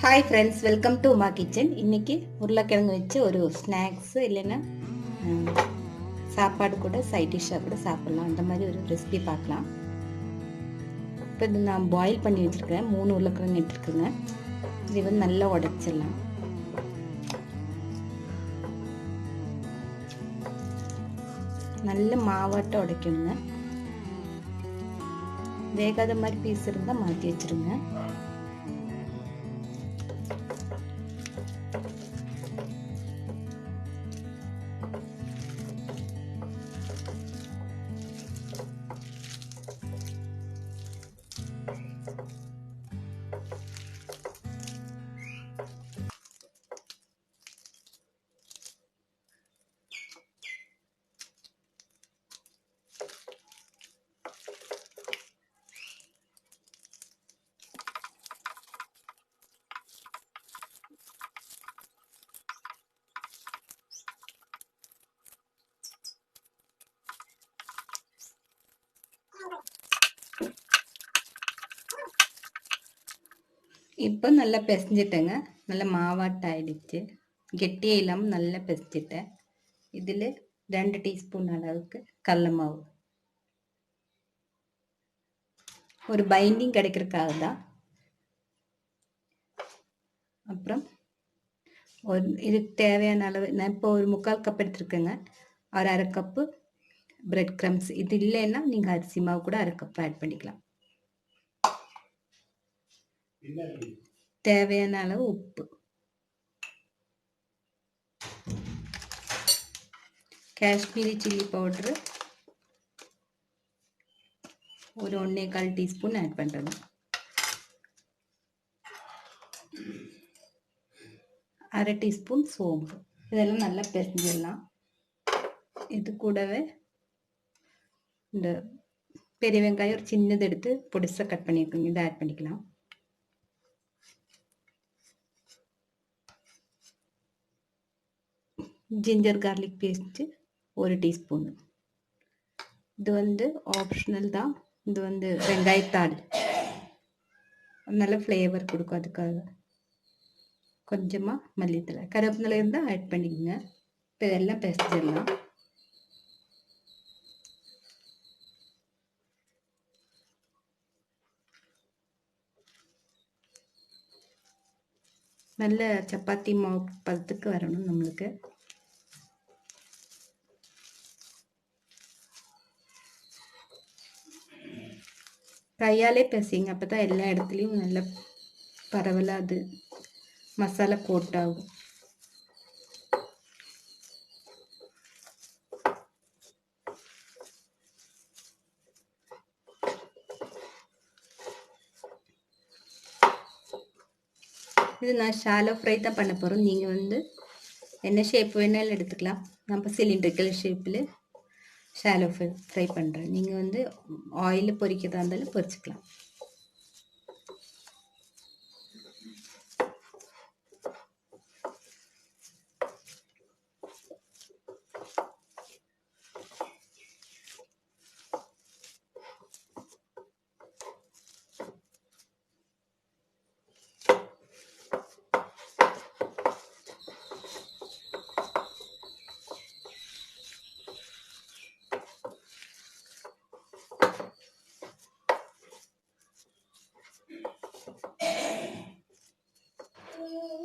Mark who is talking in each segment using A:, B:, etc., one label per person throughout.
A: Hi friends, welcome to Uma kitchen. இன்னைக்கு உருளைக்கிழங்கு வச்சு ஒரு ஸ்நாக்ஸ் இல்லைன்னா சாப்பாடு கூட சைட் டிஷ்ஷாக கூட சாப்பிட்லாம். அந்த மாதிரி ஒரு ரெசிபி பார்க்கலாம். இப்போ இது நான் பாயில் பண்ணி வச்சுருக்கேன். 3 உருளைக்கிழங்கு எடுத்துருக்குங்க. இது வந்து நல்லா உடைச்சிடலாம். நல்ல மாவாட்டம் உடைக்கணுங்க. வேகாத மாதிரி பீஸ் இருந்தால் மாற்றி வச்சுருங்க. இப்போ நல்லா பிசைஞ்சிட்டேங்க. நல்லா மாவாட்டம் ஆயிடுச்சு. கெட்டியே இல்லாமல் நல்லா பிசைஞ்சிட்டேன். இதில் 2 டீஸ்பூன் அளவுக்கு கடல மாவு, ஒரு பைண்டிங் கிடைக்கிறதுக்காக தான். அப்புறம் இதுக்கு தேவையான அளவு நான் இப்போ ஒரு 3/4 கப் எடுத்துருக்கேங்க. ஒரு 1/2 கப்பு பிரெட் க்ரம்ஸ். இது இல்லைன்னா நீங்கள் அரிசி மாவு கூட 1/2 கப் ஆட் பண்ணிக்கலாம். தேவையான அளவு உப்பு, காஷ்மீரி சில்லி பவுட்ரு ஒரு 1/4 டீஸ்பூன் ஆட் பண்ணுறேங்க. அரை டீஸ்பூன் சோம்பு. இதெல்லாம் நல்லா பிசைஞ்சிடலாம். இது கூடவே இந்த பெரிய வெங்காயம் ஒரு சின்னது எடுத்து பொடிசாக கட் பண்ணியிருக்கோங்க. இதை ஆட் பண்ணிக்கலாம். Ginger garlic paste 1 teaspoon. இது வந்து ஆப்ஷனல் தான். இது வந்து வெங்காயத்தாள் நல்ல ஃப்ளேவர் கொடுக்கும். அதுக்காக கொஞ்சமாக மல்லித்தலை, கருவேப்பிலை இருந்தால் ஆட் பண்ணிக்கோங்க. இப்போ இதெல்லாம் பிசைஞ்சிடலாம். நல்ல சப்பாத்தி மாவு பதத்துக்கு வரணும் நம்மளுக்கு. கையாலே பிசைங்க. அப்போ தான் எல்லா இடத்துலையும் நல்ல பரவலாக அது மசாலா கோட் ஆகும். இது நான் ஷாலோ ஃப்ரை தான் பண்ண போகிறோம். நீங்கள் வந்து என்ன ஷேப் வேணாலும் எடுத்துக்கலாம். நம்ம சிலிண்ட்ரிக்கல் ஷேப்பில் ஷாலோ ஃப்ரை பண்ணுறேன். நீங்கள் வந்து ஆயிலில் பொரிக்கிறதா இருந்தாலும் பொரிச்சுக்கலாம்.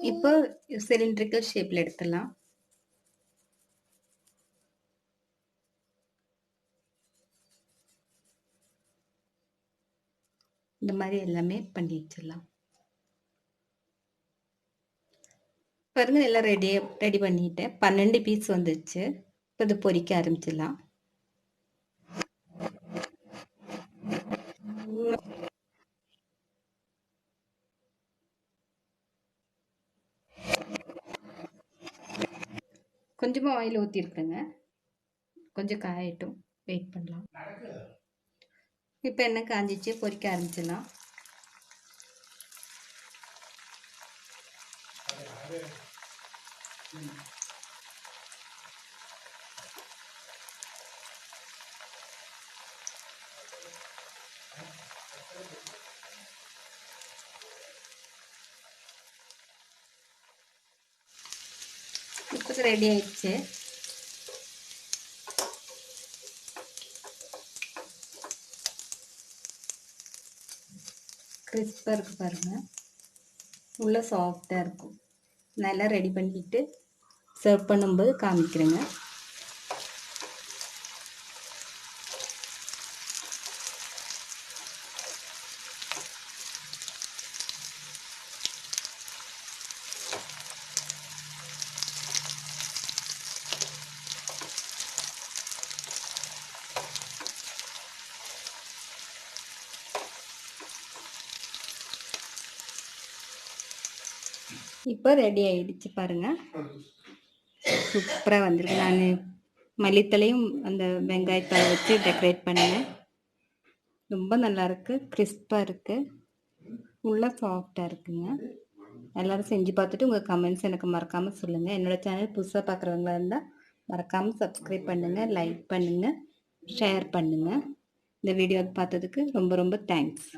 A: இப்போ சிலிண்ட்ரிக்கல் ஷேப்பில் எடுத்துடலாம். இந்த மாதிரி எல்லாமே பண்ணி வச்சிடலாம். பாருங்க, எல்லாம் ரெடி பண்ணிட்டேன். 12 பீஸ் வந்துச்சு. இப்போ இது பொரிக்க ஆரம்பிச்சிடலாம். கொஞ்சமாக ஆயில் ஊற்றிருக்கேங்க. கொஞ்சம் காயட்டும், வெயிட் பண்ணலாம். இப்போ எண்ணெய் காஞ்சிச்சு, பொரிக்க ஆரம்பிச்சிடலாம். ரெடி ஆயிடுச்சு. கிறிஸ்பாக இருக்குது பாருங்கள், உள்ள சாஃப்டாக இருக்கும். நல்லா ரெடி பண்ணிட்டு சர்வ் பண்ணும்போது காமிக்கிறேங்க. இப்போ ரெடி ஆயிடுச்சு பாருங்கள், சூப்பராக வந்திருக்கு. நான் மல்லித்தலையும் அந்த வெங்காயத்தால் வச்சு டெக்கரேட் பண்ணேன். ரொம்ப நல்லாயிருக்கு, கிறிஸ்பாக இருக்குது, உள்ள சாஃப்டாக இருக்குங்க. எல்லோரும் செஞ்சு பார்த்துட்டு உங்கள் கமெண்ட்ஸ் எனக்கு மறக்காமல் சொல்லுங்கள். என்னோடய சேனல் புதுசாக பார்க்குறவங்களா இருந்தால் மறக்காமல் சப்ஸ்கிரைப் பண்ணுங்கள், லைக் பண்ணுங்கள், ஷேர் பண்ணுங்கள். இந்த வீடியோ பார்த்ததுக்கு ரொம்ப ரொம்ப தேங்க்ஸ்.